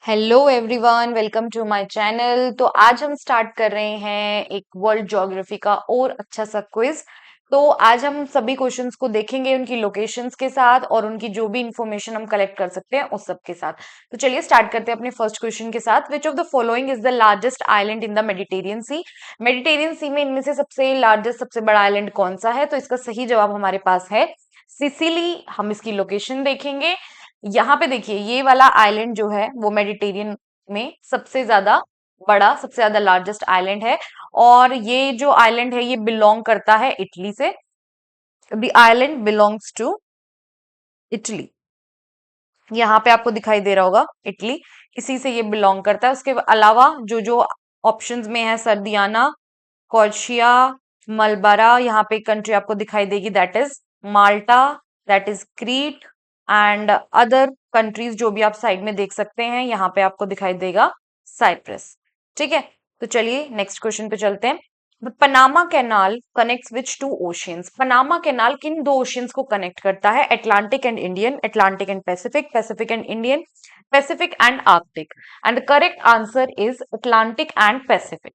Hello everyone, welcome to my channel. तो आज हम स्टार्ट कर रहे हैं एक वर्ल्ड ज्योग्राफी का और अच्छा सा क्विज। तो आज हम सभी क्वेश्चंस को देखेंगे उनकी लोकेशंस के साथ और उनकी जो भी इंफॉर्मेशन हम कलेक्ट कर सकते हैं उस सब के साथ। तो चलिए स्टार्ट करते हैं अपने फर्स्ट क्वेश्चन के साथ। Which of the following is the largest island in the Mediterranean sea? Mediterranean sea में इनमें से सबसे लार्जेस्ट सबसे बड़ा आइलैंड कौन सा है? तो इसका सही जवाब हमारे पास है सिसिली। हम इसकी लोकेशन देखेंगे। यहाँ पे देखिए, ये वाला आइलैंड जो है वो मेडिटेरियन में सबसे ज्यादा बड़ा, सबसे ज्यादा लार्जेस्ट आइलैंड है। और ये जो आइलैंड है ये बिलोंग करता है इटली से। The island belongs to Italy. यहाँ पे आपको दिखाई दे रहा होगा इटली, इसी से ये बिलोंग करता है। उसके अलावा जो जो ऑप्शंस में है, सर्दियाना, कॉर्शिया, मलबारा, यहाँ पे कंट्री आपको दिखाई देगी, that is Malta, that is Crete and other countries जो भी आप साइड में देख सकते हैं। यहाँ पे आपको दिखाई देगा साइप्रस। ठीक है, तो चलिए नेक्स्ट क्वेश्चन पे चलते हैं। Panama canal connects which two oceans? Panama canal किन दो ओशियंस को कनेक्ट करता है? Atlantic and Indian, Atlantic and Pacific, Pacific and Indian, Pacific and Arctic. And the correct answer is Atlantic and Pacific.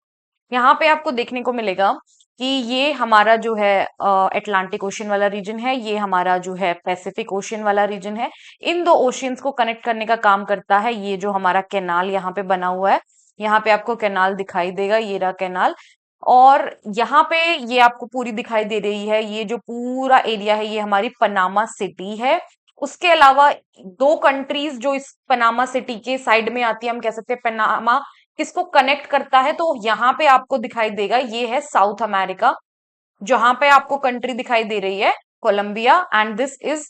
यहाँ पे आपको देखने को मिलेगा कि ये हमारा जो है अटलांटिक ओशियन वाला रीजन है, ये हमारा जो है पैसिफिक ओशियन वाला रीजन है। इन दो ओशियंस को कनेक्ट करने का काम करता है ये जो हमारा कैनाल यहाँ पे बना हुआ है। यहाँ पे आपको कैनाल दिखाई देगा, ये रहा कैनाल। और यहाँ पे ये आपको पूरी दिखाई दे रही है, ये जो पूरा एरिया है ये हमारी पनामा सिटी है। उसके अलावा दो कंट्रीज जो इस पनामा सिटी के साइड में आती है, हम कह सकते हैं पनामा किसको कनेक्ट करता है, तो यहाँ पे आपको दिखाई देगा ये है साउथ अमेरिका। जहां पे आपको कंट्री दिखाई दे रही है Colombia, and this is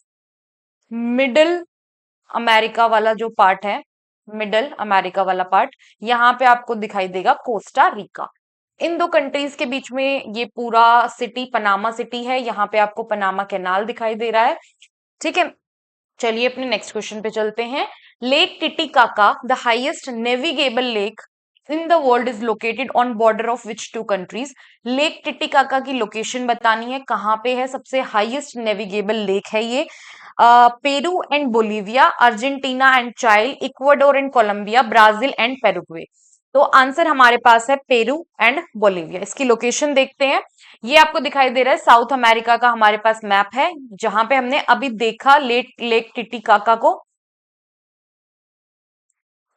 middle America वाला जो पार्ट है, मिडल अमेरिका वाला पार्ट, यहाँ पे आपको दिखाई देगा कोस्टा रिका। इन दो कंट्रीज के बीच में ये पूरा सिटी पनामा सिटी है। यहाँ पे आपको पनामा कैनाल दिखाई दे रहा है। ठीक है, चलिए अपने नेक्स्ट क्वेश्चन पे चलते हैं। Lake Titicaca, the highest navigable lake in the world, is located on border of which two countries? Lake Titicaca की लोकेशन बतानी है, कहाँ पे है, सबसे हाईएस्ट नेविगेबल लेक है ये। Peru and Bolivia, Argentina and Chile, Ecuador and Colombia, Brazil and Paraguay. तो आंसर हमारे पास है पेरू एंड बोलिविया। इसकी लोकेशन देखते हैं। ये आपको दिखाई दे रहा है साउथ अमेरिका का हमारे पास मैप है, जहां पे हमने अभी देखा लेक लेक टिटिकाका को।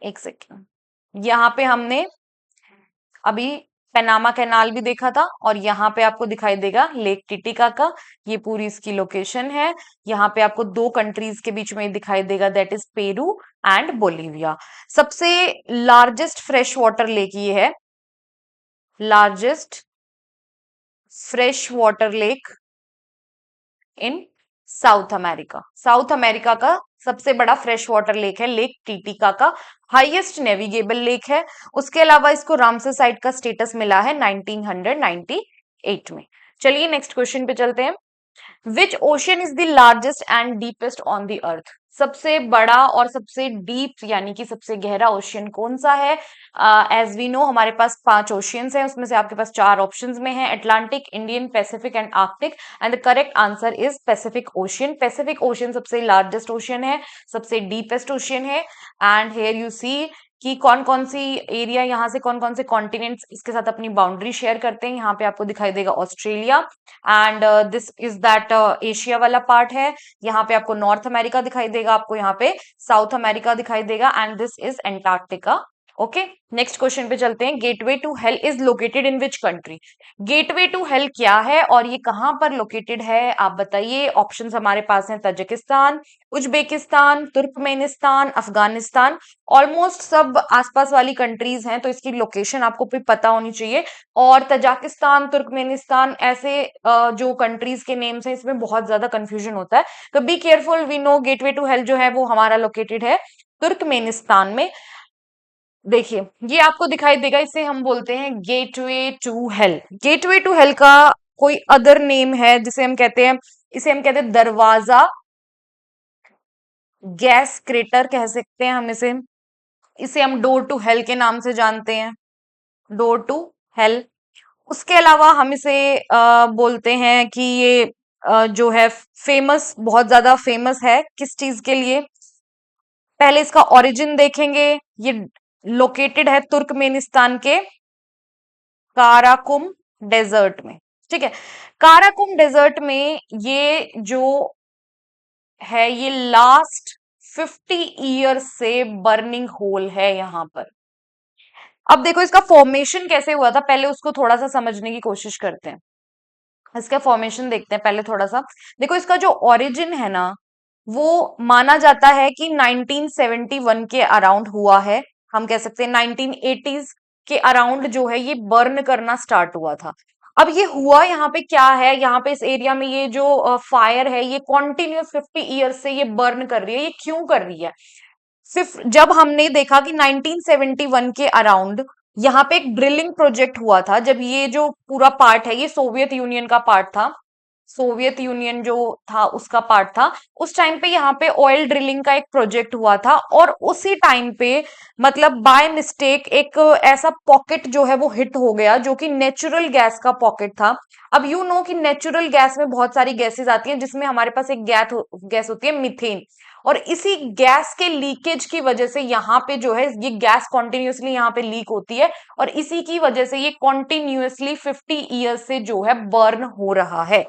एक सेकेंड, यहाँ पे हमने अभी पनामा कैनाल भी देखा था और यहाँ पे आपको दिखाई देगा लेक टिटिकाका। ये पूरी इसकी लोकेशन है। यहाँ पे आपको दो कंट्रीज के बीच में दिखाई देगा, that is Peru and Bolivia. सबसे लार्जेस्ट फ्रेश वाटर लेक ये है, largest fresh water lake in south America. South America का सबसे बड़ा फ्रेश वाटर लेक है lake Titicaca, highest navigable lake है। उसके अलावा इसको रामसर साइट का स्टेटस मिला है 1998 में। चलिए नेक्स्ट क्वेश्चन पे चलते हैं। Which ocean is the largest and deepest on the earth? सबसे बड़ा और सबसे डीप यानी कि सबसे गहरा ओशियन कौन सा है? एज वी नो हमारे पास 5 ओशियंस हैं, उसमें से आपके पास 4 ऑप्शंस में है, Atlantic, Indian, Pacific and Arctic. And the correct answer is Pacific ocean. Pacific ocean सबसे लार्जेस्ट ओशियन है, सबसे डीपेस्ट ओशियन है। एंड हेयर यू सी कि कौन कौन सी एरिया, यहाँ से कौन कौन से कॉन्टिनेंट्स इसके साथ अपनी बाउंड्री शेयर करते हैं। यहाँ पे आपको दिखाई देगा Australia, and this is that Asia वाला पार्ट है। यहाँ पे आपको नॉर्थ अमेरिका दिखाई देगा, आपको यहाँ पे साउथ अमेरिका दिखाई देगा, and this is Antarctica. Okay, next question पे चलते हैं। Gateway to hell is located in which country? Gateway to hell क्या है और ये कहाँ पर लोकेटेड है, आप बताइए। ऑप्शंस हमारे पास हैं Tajikistan, Uzbekistan, Turkmenistan, Afghanistan. Almost सब आसपास वाली कंट्रीज हैं, तो इसकी लोकेशन आपको भी पता होनी चाहिए। और तजाकिस्तान, तुर्कमेनिस्तान ऐसे जो कंट्रीज के नेम्स हैं इसमें बहुत ज्यादा कंफ्यूजन होता है, तो be careful. We know gateway to hell जो है वो हमारा लोकेटेड है तुर्कमेनिस्तान में। देखिए, ये आपको दिखाई देगा, इसे हम बोलते हैं gateway to hell. Gateway to hell का कोई अदर नेम है जिसे हम कहते हैं, इसे हम कहते हैं दरवाजा गैस क्रेटर कह सकते हैं हम इसे। इसे हम डोर टू हेल के नाम से जानते हैं, डोर टू हेल। उसके अलावा हम इसे बोलते हैं कि ये जो है फेमस, बहुत ज्यादा फेमस है किस चीज के लिए? पहले इसका ओरिजिन देखेंगे। ये लोकेटेड है तुर्कमेनिस्तान के काराकुम डेजर्ट में। ठीक है, काराकुम डेजर्ट में ये जो है, ये लास्ट 50 ईयर से बर्निंग होल है यहाँ पर। अब देखो इसका फॉर्मेशन कैसे हुआ था, पहले उसको थोड़ा सा समझने की कोशिश करते हैं। इसका फॉर्मेशन देखते हैं पहले थोड़ा सा। देखो इसका जो ओरिजिन है ना, वो माना जाता है कि 1971 के अराउंड हुआ है। हम कह सकते हैं 1980s के अराउंड जो है ये बर्न करना स्टार्ट हुआ था। अब ये हुआ यहाँ पे क्या है, यहाँ पे इस एरिया में ये जो फायर है ये कॉन्टिन्यूस 50 ईयर्स से ये बर्न कर रही है। ये क्यों कर रही है? सिर्फ जब हमने देखा कि 1971 के अराउंड यहाँ पे एक ड्रिलिंग प्रोजेक्ट हुआ था, जब ये जो पूरा पार्ट है ये सोवियत यूनियन का पार्ट था, सोवियत यूनियन जो था उसका पार्ट था। उस टाइम पे यहाँ पे ऑयल ड्रिलिंग का एक प्रोजेक्ट हुआ था, और उसी टाइम पे मतलब बाय मिस्टेक एक ऐसा पॉकेट जो है वो हिट हो गया, जो कि नेचुरल गैस का पॉकेट था। अब यू नो कि नेचुरल गैस में बहुत सारी गैसेस आती हैं, जिसमें हमारे पास एक गैस होती है मीथेन। और इसी गैस के लीकेज की वजह से यहाँ पे जो है ये गैस कॉन्टिन्यूसली यहाँ पे लीक होती है, और इसी की वजह से ये कॉन्टिन्यूसली 50 ईयर्स से जो है बर्न हो रहा है।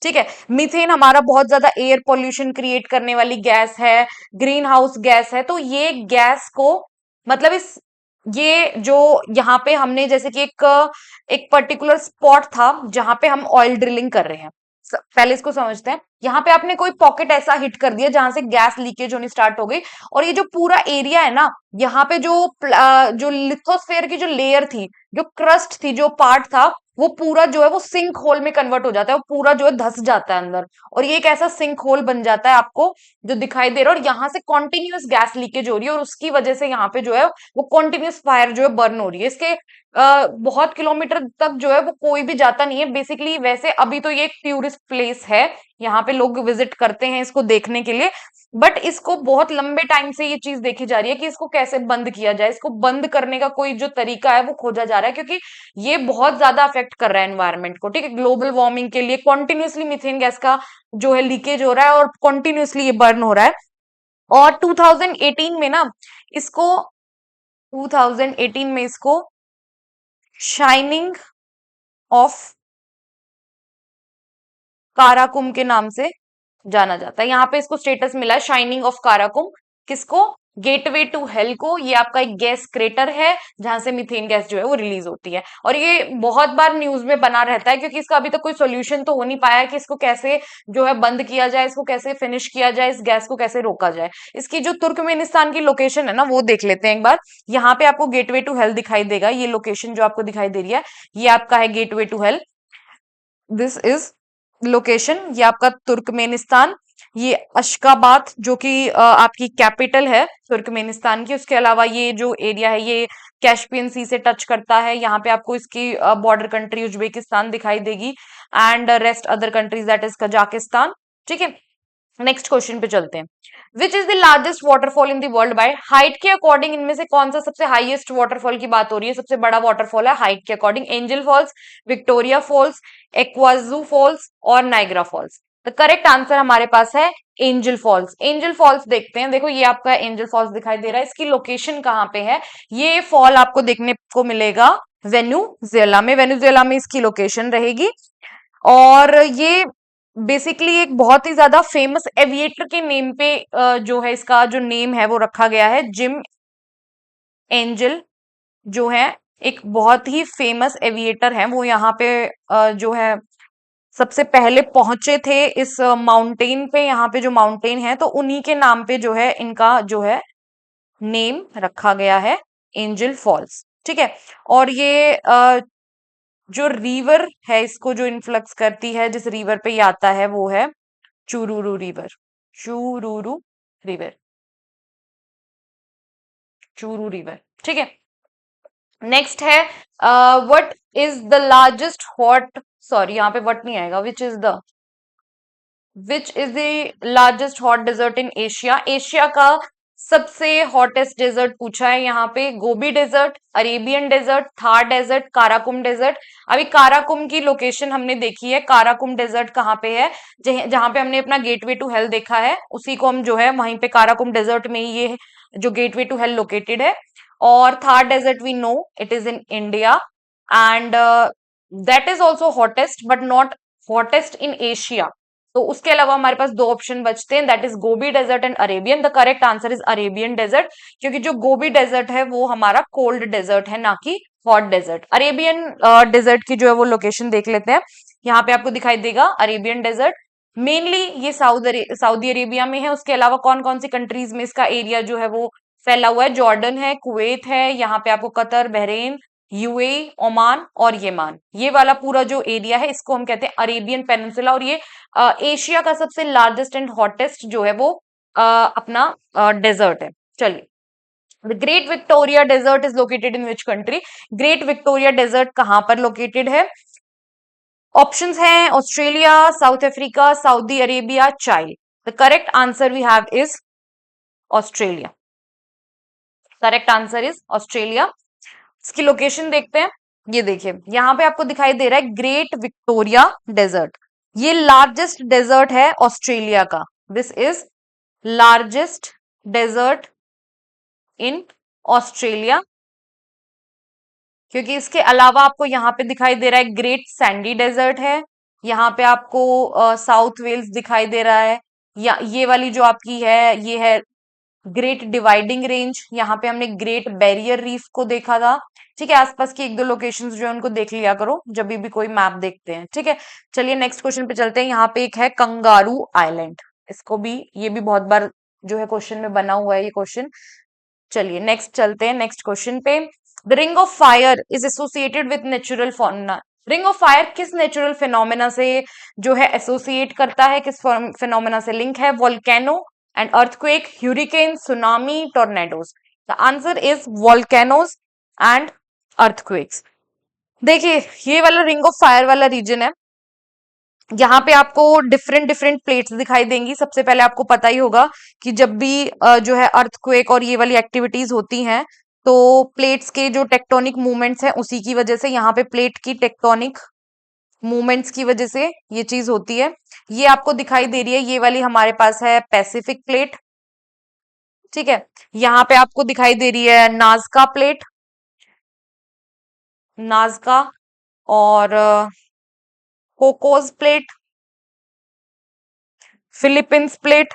ठीक है, मीथेन हमारा बहुत ज्यादा एयर पोल्यूशन क्रिएट करने वाली गैस है, ग्रीन हाउस गैस है। तो ये गैस को मतलब इस ये जो यहाँ पे हमने जैसे कि एक पर्टिकुलर स्पॉट था जहां पे हम ऑयल ड्रिलिंग कर रहे हैं। पहले इसको समझते हैं। यहाँ पे आपने कोई पॉकेट ऐसा हिट कर दिया जहां से गैस लीकेज होनी स्टार्ट हो गई, और ये जो पूरा एरिया है ना, यहाँ पे जो लिथोस्फेयर की जो लेयर थी, जो क्रस्ट थी, जो पार्ट था, वो पूरा जो है वो सिंक होल में कन्वर्ट हो जाता है, वो पूरा जो है धस जाता है अंदर, और ये एक ऐसा सिंक होल बन जाता है आपको जो दिखाई दे रहा है। और यहाँ से कॉन्टिन्यूस गैस लीकेज हो रही है, और उसकी वजह से यहाँ पे जो है वो कॉन्टिन्यूस फायर जो है बर्न हो रही है। इसके बहुत किलोमीटर तक जो है वो कोई भी जाता नहीं है बेसिकली। वैसे अभी तो ये एक टूरिस्ट प्लेस है, यहाँ पे लोग विजिट करते हैं इसको देखने के लिए, बट इसको बहुत लंबे टाइम से ये चीज देखी जा रही है कि इसको कैसे बंद किया जाए। इसको बंद करने का कोई जो तरीका है वो खोजा जा रहा है, क्योंकि ये बहुत ज्यादा अफेक्ट कर रहा है एनवायरनमेंट को। ठीक है, ग्लोबल वार्मिंग के लिए कॉन्टिन्यूसली मीथेन गैस का जो है लीकेज हो रहा है, और कॉन्टिन्यूसली ये बर्न हो रहा है। और 2018 में ना इसको 2018 में इसको शाइनिंग ऑफ काराकुम के नाम से जाना जाता है। यहाँ पे इसको स्टेटस मिला है शाइनिंग ऑफ काराकुम। किसको? गेटवे टू हेल को। ये आपका एक गैस क्रेटर है जहां से मीथेन गैस जो है वो रिलीज होती है, और ये बहुत बार न्यूज में बना रहता है, क्योंकि इसका अभी तक कोई सोल्यूशन तो हो नहीं पाया है कि इसको कैसे जो है बंद किया जाए, इसको कैसे फिनिश किया जाए, इस गैस को कैसे रोका जाए। इसकी जो तुर्कमेनिस्तान की लोकेशन है ना, वो देख लेते हैं एक बार। यहाँ पे आपको गेटवे टू हेल दिखाई देगा, ये लोकेशन जो आपको दिखाई दे रही है ये आपका है gateway to hell. This is location, ये आपका तुर्कमेनिस्तान। ये अशकाबाद जो कि आपकी कैपिटल है तुर्कमेनिस्तान की। उसके अलावा ये जो एरिया है ये कैस्पियन सी से टच करता है। यहाँ पे आपको इसकी बॉर्डर कंट्री उज्बेकिस्तान दिखाई देगी, and rest other countries that is Kazakhstan. ठीक है, नेक्स्ट क्वेश्चन पे चलते हैं। विच is the largest waterfall in the world by height के अकॉर्डिंग? इनमें से कौन सा सबसे हाईएस्ट वाटरफॉल की बात हो रही है, सबसे बड़ा वाटरफॉल है हाइट के according? Angel Falls, Victoria Falls, Iguazu Falls और Niagara Falls. The correct answer हमारे पास है एंजल फॉल्स। एंजल फॉल्स देखते हैं। देखो ये आपका एंजल फॉल्स दिखाई दे रहा है, इसकी लोकेशन कहाँ पे है? ये फॉल आपको देखने को मिलेगा वेनेजुएला में। वेनेजुएला में इसकी लोकेशन रहेगी, और ये बेसिकली एक बहुत ही ज्यादा फेमस एविएटर के नेम पे जो है इसका जो नेम है वो रखा गया है। जिम एंजल जो है एक बहुत ही फेमस एविएटर है, वो यहाँ पे जो है सबसे पहले पहुंचे थे इस माउंटेन पे। यहाँ पे जो माउंटेन है तो उन्हीं के नाम पे जो है इनका जो है नेम रखा गया है एंजल फॉल्स। ठीक है, और ये जो रिवर है इसको जो इन्फ्लक्स करती है, जिस रिवर पे ये आता है वो है Churun river. Churun river, Churun river. ठीक है, नेक्स्ट है what is the largest hot, sorry यहाँ पे व्हाट नहीं आएगा, which is the largest hot desert in Asia? Asia का सबसे हॉटेस्ट डेजर्ट पूछा है यहाँ पे, Gobi desert, Arabian desert, Thar desert, Karakum desert. अभी काराकुम की लोकेशन हमने देखी है, काराकुम डेजर्ट कहाँ पे है, जहां पे हमने अपना गेटवे टू हेल देखा है, उसी को हम जो है वहीं पे काराकुम डेजर्ट में ही ये जो गेटवे टू हेल लोकेटेड है। और Thar desert we know it is in India, and that is also hottest but not hottest in Asia. तो उसके अलावा हमारे पास दो ऑप्शन बचते हैं, that is Gobi desert and Arabian. The correct answer is Arabian desert, क्योंकि जो गोबी डेजर्ट है वो हमारा कोल्ड डेजर्ट है, ना कि हॉट डेजर्ट। अरेबियन डेजर्ट की जो है वो लोकेशन देख लेते हैं। यहाँ पे आपको दिखाई देगा अरेबियन डेजर्ट, मेनली ये सऊदी अरेबिया में है। उसके अलावा कौन कौन सी कंट्रीज में इसका एरिया जो है वो फैला हुआ है, जॉर्डन है, कुवैत है, यहाँ पे आपको कतर, बहरीन, यूएई, ओमान और येमान, ये वाला पूरा जो एरिया है इसको हम कहते हैं अरेबियन पेनिनसुला। और ये एशिया का सबसे लार्जेस्ट एंड हॉटेस्ट जो है वो अपना डेजर्ट है। चलिए, the great Victoria desert is located in which country? Great Victoria desert कहां पर लोकेटेड है? ऑप्शंस हैं Australia, South Africa, Saudi Arabia, child. The correct answer we have is Australia. Correct answer is Australia. इसकी location देखते हैं। ये देखिए यहाँ पे आपको दिखाई दे रहा है ग्रेट विक्टोरिया डेजर्ट, ये लार्जेस्ट डेजर्ट है ऑस्ट्रेलिया का। This is largest desert in Australia. क्योंकि इसके अलावा आपको यहाँ पे दिखाई दे रहा है ग्रेट सैंडी डेजर्ट है, यहाँ पे आपको साउथ वेल्स दिखाई दे रहा है, या ये वाली जो आपकी है ये है ग्रेट डिवाइडिंग रेंज, यहाँ पे हमने ग्रेट बैरियर रीफ को देखा था। ठीक है, आसपास की एक दो लोकेशंस जो है उनको देख लिया करो जब भी कोई मैप देखते हैं। ठीक है, चलिए नेक्स्ट क्वेश्चन पे चलते हैं। यहाँ पे एक है कंगारू आइलैंड, इसको भी, ये भी बहुत बार जो है क्वेश्चन में बना हुआ है ये क्वेश्चन। चलिए नेक्स्ट चलते हैं, नेक्स्ट क्वेश्चन पे। The ring of fire is associated with natural फोना। रिंग ऑफ फायर किस नेचुरल फिनोमेना से जो है एसोसिएट करता है, किस फिनोमेना से लिंक है? Volcano and earthquake, ह्यूरिकेन, tsunami, tornadoes. The answer is volcanoes and earthquakes. देखिए ये वाला रिंग ऑफ फायर वाला रीजन है, यहाँ पे आपको डिफरेंट डिफरेंट प्लेट्स दिखाई देंगी। सबसे पहले आपको पता ही होगा कि जब भी जो है अर्थक्वेक और ये वाली एक्टिविटीज होती हैं, तो प्लेट्स के जो टेक्टोनिक मूवमेंट्स हैं उसी की वजह से, यहाँ पे प्लेट की टेक्टोनिक मूवमेंट्स की वजह से ये चीज होती है। ये आपको दिखाई दे रही है, ये वाली हमारे पास है पैसिफिक प्लेट। ठीक है, यहाँ पे आपको दिखाई दे रही है नाजका प्लेट, नाजका, और कोकोस प्लेट, फिलीपींस प्लेट,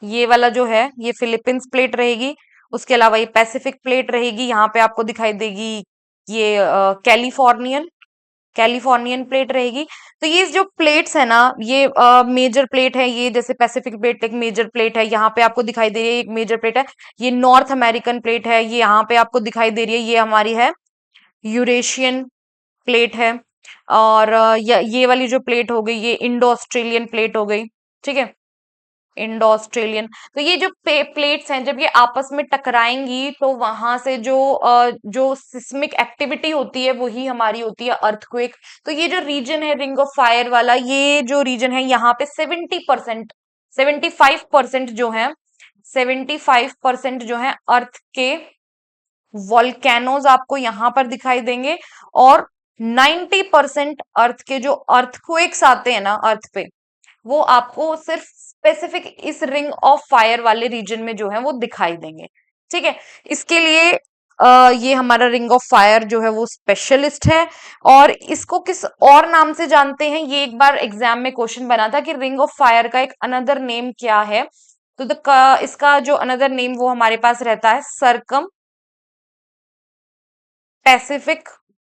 ये वाला जो है ये फिलीपींस प्लेट रहेगी। उसके अलावा ये पैसिफिक प्लेट रहेगी, यहाँ पे आपको दिखाई देगी ये कैलिफोर्नियन कैलिफोर्नियन प्लेट रहेगी। तो ये जो प्लेट्स है ना, ये मेजर प्लेट है, ये जैसे पैसिफिक प्लेट एक मेजर प्लेट है, यहाँ पे आपको दिखाई दे रही है एक मेजर प्लेट है। ये नॉर्थ अमेरिकन प्लेट है, ये यहाँ पे आपको दिखाई दे रही है, ये हमारी है यूरेशियन प्लेट है। और ये वाली जो प्लेट हो गई ये इंडो ऑस्ट्रेलियन प्लेट हो गई। ठीक है, इंडो ऑस्ट्रेलियन। तो ये जो प्लेट्स हैं जब ये आपस में टकराएंगी तो वहां से जो सिस्मिक एक्टिविटी होती है वही हमारी होती है अर्थक्वेक। तो ये जो रीजन है रिंग ऑफ फायर वाला, ये जो रीजन है यहाँ पे 70%, 75% जो है, 75% जो है अर्थ के वॉल्केनोज आपको यहाँ पर दिखाई देंगे, और 90% अर्थ के जो अर्थक्वेक्स आते हैं ना अर्थ पे, वो आपको सिर्फ स्पेसिफिक इस रिंग ऑफ फायर वाले रीजन में जो है वो दिखाई देंगे। ठीक है, इसके लिए ये हमारा रिंग ऑफ फायर जो है वो स्पेशलिस्ट है। और इसको किस और नाम से जानते हैं, ये एक बार एग्जाम में क्वेश्चन बना था कि रिंग ऑफ फायर का एक अनदर नेम क्या है। तो इसका जो अनदर नेम वो हमारे पास रहता है सरकम पैसिफिक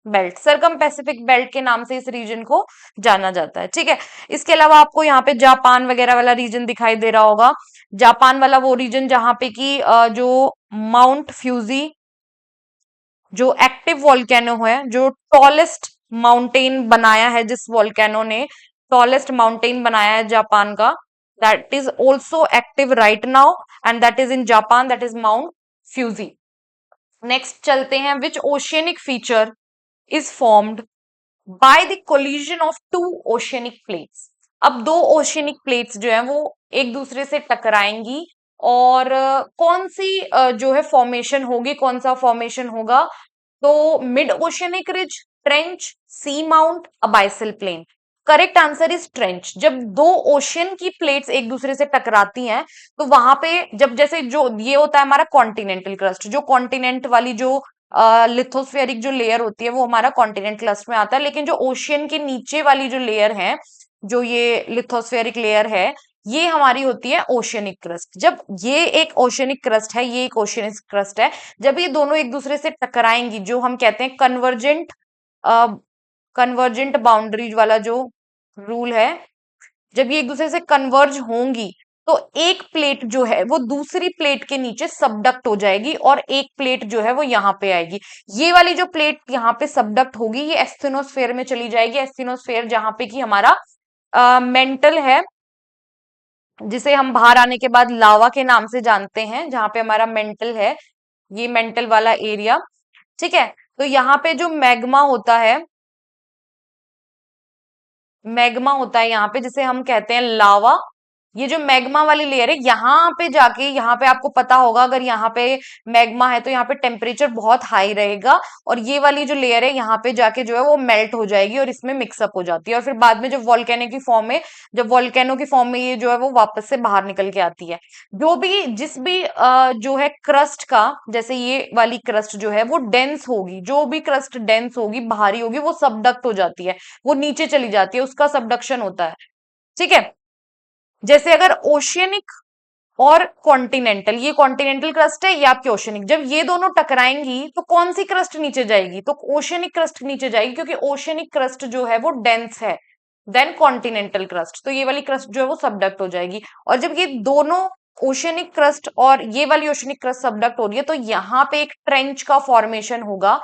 बेल्ट। सरकम पैसिफक बेल्ट के नाम से इस रीजन को जाना जाता है। ठीक है, इसके अलावा आपको यहाँ पे जापान वगैरह वाला रीजन दिखाई दे रहा होगा। जापान वाला वो रीजन जहां पे कि जो माउंट फ्यूजी जो एक्टिव वॉल्केनो है, जो टॉलेस्ट माउंटेन बनाया है, जिस वॉल्केनो ने टॉलेस्ट माउंटेन बनाया है जापान का, that is also active right now, and that is in Japan, that is Mount Fuji. Next चलते हैं, which oceanic feature is formed by the collision of two oceanic plates। अब दो oceanic plates जो है वो एक दूसरे से टकराएंगी और कौन सी जो है फॉर्मेशन होगी, कौन सा फॉर्मेशन होगा? तो mid oceanic ridge, trench, seamount, abyssal plain. Correct answer is trench. जब दो ओशियन की प्लेट्स एक दूसरे से टकराती हैं तो वहां पे जब जैसे जो ये होता है हमारा कॉन्टिनेंटल क्रस्ट, जो कॉन्टिनेंट वाली जो लिथोस्फेरिक जो लेयर होती है वो हमारा कॉन्टिनेंट क्रस्ट में आता है, लेकिन जो ओशियन के नीचे वाली जो लेयर है, जो ये लिथोस्फेरिक लेयर है, ये हमारी होती है ओशियनिक क्रस्ट। जब ये एक ओशियनिक क्रस्ट है, ये एक ओशियनिक क्रस्ट है, जब ये दोनों एक दूसरे से टकराएंगी, जो हम कहते हैं कन्वर्जेंट बाउंड्रीज वाला जो रूल है, जब ये एक दूसरे से कन्वर्ज होंगी तो एक प्लेट जो है वो दूसरी प्लेट के नीचे सबडक्ट हो जाएगी और एक प्लेट जो है वो यहाँ पे आएगी। ये वाली जो प्लेट यहाँ पे सबडक्ट होगी ये एस्थेनोस्फेयर में चली जाएगी। एस्थेनोस्फेयर जहां पे कि हमारा मेंटल है, जिसे हम बाहर आने के बाद लावा के नाम से जानते हैं, जहां पे हमारा मेंटल है, ये मेंटल वाला एरिया। ठीक है, तो यहाँ पे जो मैग्मा होता है, मैग्मा होता है यहाँ पे, जिसे हम कहते हैं लावा। ये जो मैग्मा वाली लेयर है यहाँ पे जाके, यहाँ पे आपको पता होगा अगर यहाँ पे मैग्मा है तो यहाँ पे टेम्परेचर बहुत हाई रहेगा और ये वाली जो लेयर है यहाँ पे जाके जो है वो मेल्ट हो जाएगी और इसमें मिक्सअप हो जाती है और फिर बाद में जब वॉल्केनो की फॉर्म में, जब वॉल्केनो की फॉर्म में ये जो है वो वापस से बाहर निकल के आती है। जो भी जिस भी जो है क्रस्ट का, जैसे ये वाली क्रस्ट जो है वो डेंस होगी, जो भी क्रस्ट डेंस होगी, भारी होगी, वो सबडक्ट हो जाती है, वो नीचे चली जाती है, उसका सबडक्शन होता है। ठीक है, जैसे अगर ओशियनिक और कॉन्टिनेंटल, ये कॉन्टिनेंटल क्रस्ट है, ये आपकी ओशियनिक, जब ये दोनों टकराएंगी तो कौन सी क्रस्ट नीचे जाएगी? तो ओशियनिक क्रस्ट नीचे जाएगी, क्योंकि ओशियनिक क्रस्ट जो है वो डेंस है देन कॉन्टिनेंटल क्रस्ट, तो ये वाली क्रस्ट जो है वो सबडक्ट हो जाएगी। और जब ये दोनों ओशियनिक क्रस्ट और ये वाली ओशियनिक क्रस्ट सबडक्ट हो रही है तो यहाँ पे एक ट्रेंच का फॉर्मेशन होगा।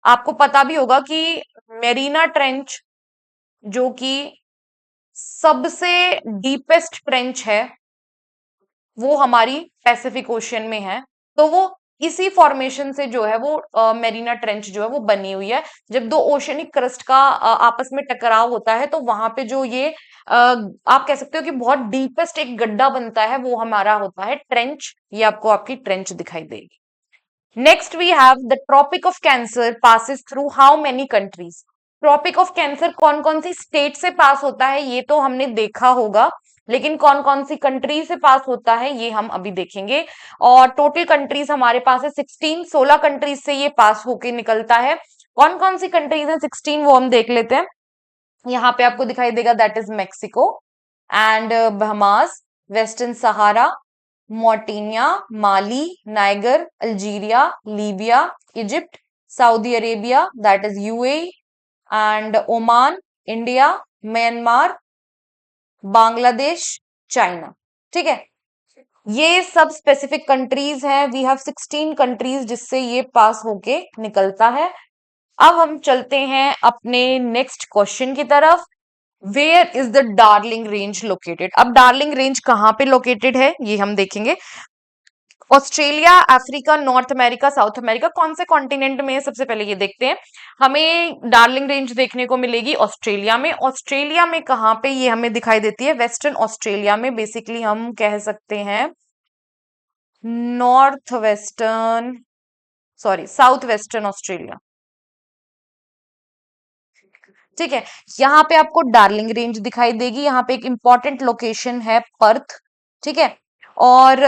आपको पता भी होगा कि मेरीना ट्रेंच, जो कि सबसे डीपेस्ट ट्रेंच है, वो हमारी पैसिफिक ओशियन में है। तो वो इसी फॉर्मेशन से जो है वो मेरीना ट्रेंच जो है वो बनी हुई है। जब दो ओशियनिक क्रस्ट का आपस में टकराव होता है तो वहां पे जो ये आप कह सकते हो कि बहुत डीपेस्ट एक गड्ढा बनता है, वो हमारा होता है ट्रेंच। ये आपको आपकी ट्रेंच दिखाई देगी। Next we have the tropic of cancer passes through how many countries. Tropic of cancer कौन कौन सी स्टेट से पास होता है ये तो हमने देखा होगा, लेकिन कौन कौन सी कंट्री से पास होता है ये हम अभी देखेंगे। और टोटल कंट्रीज हमारे पास है 16, 16 कंट्रीज से ये पास होके निकलता है। कौन कौन सी कंट्रीज हैं 16, वो हम देख लेते हैं। यहाँ पे आपको दिखाई देगा, that is Mexico and Bahamas, Western Sahara, Mauritania, Mali, Niger, Algeria, Libya, Egypt, Saudi Arabia, that is UAE and Oman, India, Myanmar, Bangladesh, China. ठीक है, ये सब स्पेसिफिक कंट्रीज हैं। वी हैव 16 कंट्रीज जिससे ये पास होके निकलता है। अब हम चलते हैं अपने नेक्स्ट क्वेश्चन की तरफ। Where is the Darling range located? अब डार्लिंग रेंज कहाँ पे लोकेटेड है ये हम देखेंगे। Australia, Africa, North America, South America, कौन से कॉन्टिनेंट में है? सबसे पहले ये देखते हैं। हमें डार्लिंग रेंज देखने को मिलेगी ऑस्ट्रेलिया में। ऑस्ट्रेलिया में कहाँ पे ये हमें दिखाई देती है? वेस्टर्न ऑस्ट्रेलिया में, बेसिकली हम कह सकते हैं north western, sorry south western Australia. ठीक है, यहाँ पे आपको डार्लिंग रेंज दिखाई देगी। यहाँ पे एक इंपॉर्टेंट लोकेशन है पर्थ। ठीक है, और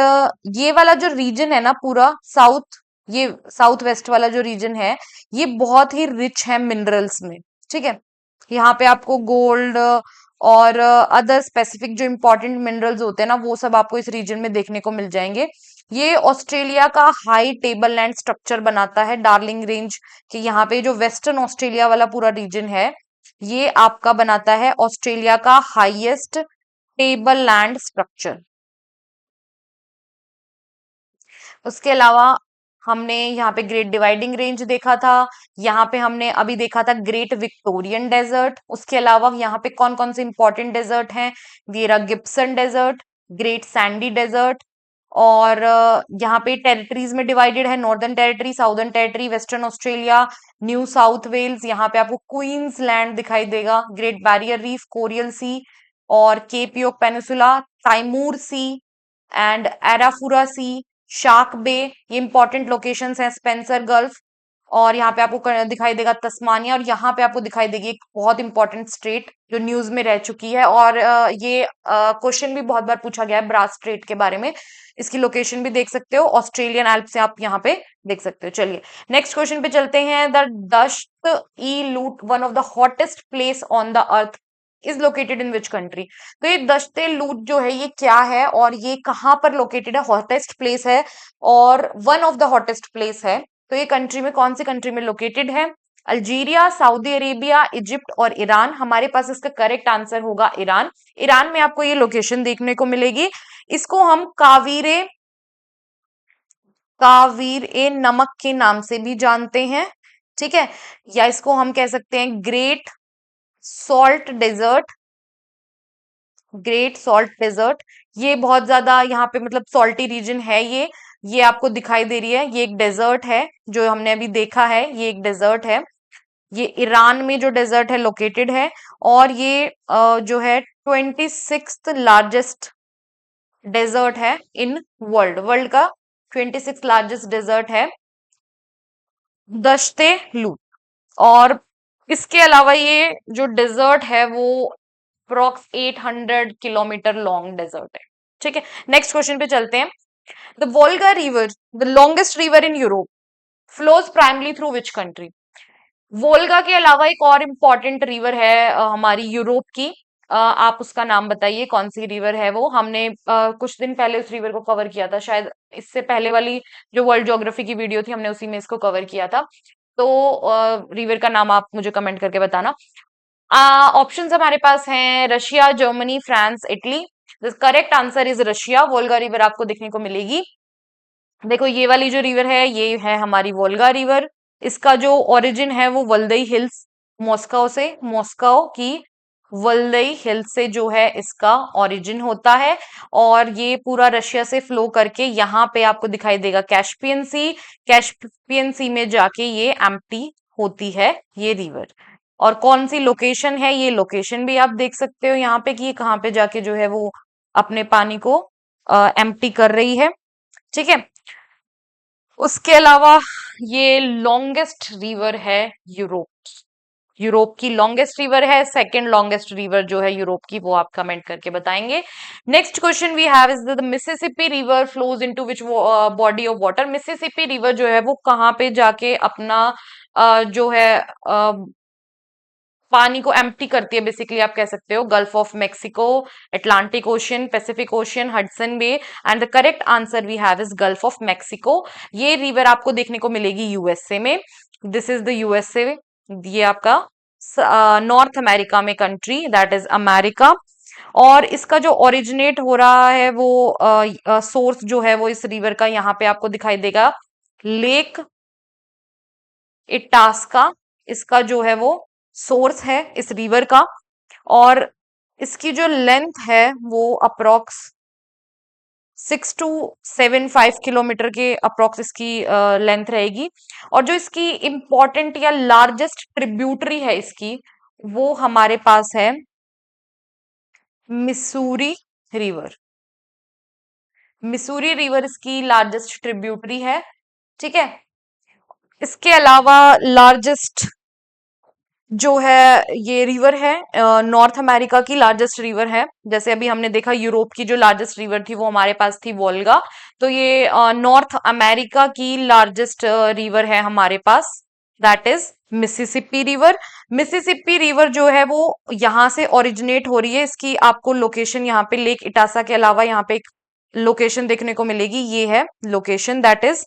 ये वाला जो रीजन है ना पूरा साउथ, ये साउथ वेस्ट वाला जो रीजन है, ये बहुत ही रिच है मिनरल्स में। ठीक है, यहाँ पे आपको गोल्ड और अदर स्पेसिफिक जो इंपॉर्टेंट मिनरल्स होते हैं ना, वो सब आपको इस रीजन में देखने को मिल जाएंगे। ये ऑस्ट्रेलिया का हाई टेबल लैंड स्ट्रक्चर बनाता है डार्लिंग रेंज के। यहाँ पे जो वेस्टर्न ऑस्ट्रेलिया वाला पूरा रीजन है, ये आपका बनाता है ऑस्ट्रेलिया का हाईएस्ट टेबल लैंड स्ट्रक्चर। उसके अलावा हमने यहाँ पे ग्रेट डिवाइडिंग रेंज देखा था। यहाँ पे हमने अभी देखा था ग्रेट विक्टोरियन डेजर्ट। उसके अलावा यहाँ पे कौन कौन से इंपॉर्टेंट डेजर्ट हैं? वियरा Gibson desert, great sandy desert, और यहाँ पे टेरिटरीज में डिवाइडेड है, Northern Territory, Southern Territory, Western Australia, New South Wales. यहाँ पे आपको क्वींसलैंड दिखाई देगा, Great Barrier Reef, Coral sea और Cape York peninsula, Timor sea, and Arafura sea, shark bay, ये इंपॉर्टेंट लोकेशंस हैं, स्पेंसर गल्फ, और यहाँ पे आपको दिखाई देगा तस्मानिया, और यहाँ पे आपको दिखाई देगी एक बहुत इंपॉर्टेंट स्ट्रेट जो न्यूज में रह चुकी है, और ये क्वेश्चन भी बहुत बार पूछा गया है ब्रास स्ट्रेट के बारे में। इसकी लोकेशन भी देख सकते हो, ऑस्ट्रेलियन एल्प से आप यहाँ पे देख सकते हो। चलिए नेक्स्ट क्वेश्चन पे चलते हैं। द दश्त ई लूट, one of the hottest place on the earth, is located in which country. तो ये दश्ते लूट जो है ये क्या है और ये कहाँ पर लोकेटेड है, हॉटेस्ट प्लेस है और one of the hottest place है, तो ये कंट्री में, कौन सी कंट्री में लोकेटेड है? अल्जीरिया, सऊदी अरेबिया, इजिप्ट और ईरान। हमारे पास इसका करेक्ट आंसर होगा ईरान। ईरान में आपको ये लोकेशन देखने को मिलेगी। इसको हम कावीरे, कावीर ए नमक के नाम से भी जानते हैं, ठीक है, या इसको हम कह सकते हैं great salt desert, great salt desert. ये बहुत ज्यादा यहाँ पे मतलब सॉल्टी रीजन है ये आपको दिखाई दे रही है, ये एक डेजर्ट है जो हमने अभी देखा है, ये एक डेजर्ट है, ये ईरान में जो डेजर्ट है लोकेटेड है, और ये जो है 26th लार्जेस्ट डेजर्ट है इन वर्ल्ड, वर्ल्ड का 26th लार्जेस्ट डेजर्ट है दश्ते लू। और इसके अलावा ये जो डेजर्ट है वो अप्रॉक्स 800 किलोमीटर लॉन्ग डेजर्ट है, ठीक है। नेक्स्ट क्वेश्चन पे चलते हैं। The Volga river, the longest river in Europe, flows primarily through which country. Volga के अलावा एक और इम्पोर्टेंट रिवर है हमारी यूरोप की, आप उसका नाम बताइए कौन सी रिवर है वो। हमने कुछ दिन पहले उस रिवर को कवर किया था, शायद इससे पहले वाली जो वर्ल्ड ज्योग्राफी की वीडियो थी हमने उसी में इसको कवर किया था। तो रिवर का नाम आप मुझे कमेंट करके बताना। ऑप्शंस हमारे पास हैं Russia, Germany, France, Italy. The correct answer is Russia. Volga river आपको देखने को मिलेगी। देखो ये वाली जो रिवर है ये है हमारी वोल्गा रिवर। इसका जो ओरिजिन है वो वल्दई हिल्स, मॉस्को से, मॉस्को की वल्दई हिल्स से जो है इसका ओरिजिन होता है, और ये पूरा रशिया से फ्लो करके यहाँ पे आपको दिखाई देगा कैस्पियन सी, कैस्पियन सी में जाके ये एम्प्टी होती है ये रिवर। और कौन सी लोकेशन है, ये लोकेशन भी आप देख सकते हो यहाँ पे कि ये कहाँ पे जाके जो है वो अपने पानी को एम्प्टी कर रही है, ठीक है। उसके अलावा ये लॉन्गेस्ट रिवर है यूरोप, यूरोप की लॉन्गेस्ट रिवर है। सेकंड लॉन्गेस्ट रिवर जो है यूरोप की वो आप कमेंट करके बताएंगे। Next question we have is the Mississippi river flows into which body of water. Mississippi river जो है वो कहाँ पे जाके अपना जो है पानी को एम्प्टी करती है, बेसिकली आप कह सकते हो। Gulf of Mexico, Atlantic ocean, Pacific ocean, Hudson bay, and the correct answer we have is gulf of Mexico. ये रिवर आपको देखने को मिलेगी यूएसए में। दिस इज द यूएसए, ये आपका नॉर्थ अमेरिका में कंट्री, दैट इज अमेरिका। और इसका जो ओरिजिनेट हो रहा है वो सोर्स जो है वो इस रिवर का यहाँ पे आपको दिखाई देगा, लेक इटास्का, इसका जो है वो सोर्स है इस रिवर का। और इसकी जो लेंथ है वो अप्रोक्स 6 to 7 5 किलोमीटर के अप्रोक्स इसकी लेंथ रहेगी। और जो इसकी इंपॉर्टेंट या लार्जेस्ट ट्रिब्यूटरी है इसकी, वो हमारे पास है मिसूरी रिवर। मिसूरी रिवर इसकी लार्जेस्ट ट्रिब्यूटरी है, ठीक है। इसके अलावा लार्जेस्ट जो है ये रिवर है नॉर्थ अमेरिका की लार्जेस्ट रिवर है। जैसे अभी हमने देखा यूरोप की जो लार्जेस्ट रिवर थी वो हमारे पास थी वोल्गा, तो ये नॉर्थ अमेरिका की लार्जेस्ट रिवर है हमारे पास, that is Mississippi river. Mississippi river जो है वो यहाँ से ओरिजिनेट हो रही है। इसकी आपको लोकेशन यहाँ पे लेक इटासा के अलावा यहाँ पे एक लोकेशन देखने को मिलेगी, ये है लोकेशन, दैट इज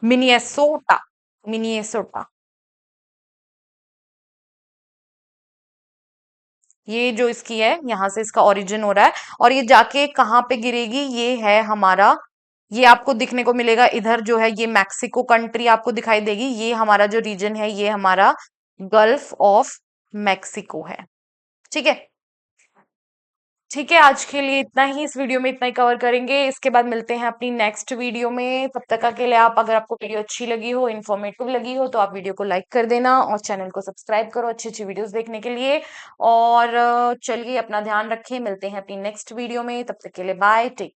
मिनिएसोटा, मिनिएसोटा। ये जो इसकी है यहाँ से इसका ओरिजिन हो रहा है, और ये जाके कहाँ पे गिरेगी, ये है हमारा, ये आपको दिखने को मिलेगा इधर जो है ये मैक्सिको कंट्री आपको दिखाई देगी। ये हमारा जो रीजन है ये हमारा गल्फ ऑफ मैक्सिको है, ठीक है। ठीक है, आज के लिए इतना ही, इस वीडियो में इतना ही कवर करेंगे। इसके बाद मिलते हैं अपनी नेक्स्ट वीडियो में। तब तक के लिए आप, अगर आपको वीडियो अच्छी लगी हो, इन्फॉर्मेटिव लगी हो, तो आप वीडियो को लाइक कर देना और चैनल को सब्सक्राइब करो अच्छी अच्छी वीडियोस देखने के लिए। और चलिए अपना ध्यान रखें, मिलते हैं अपनी नेक्स्ट वीडियो में। तब तक के लिए बाय, टेक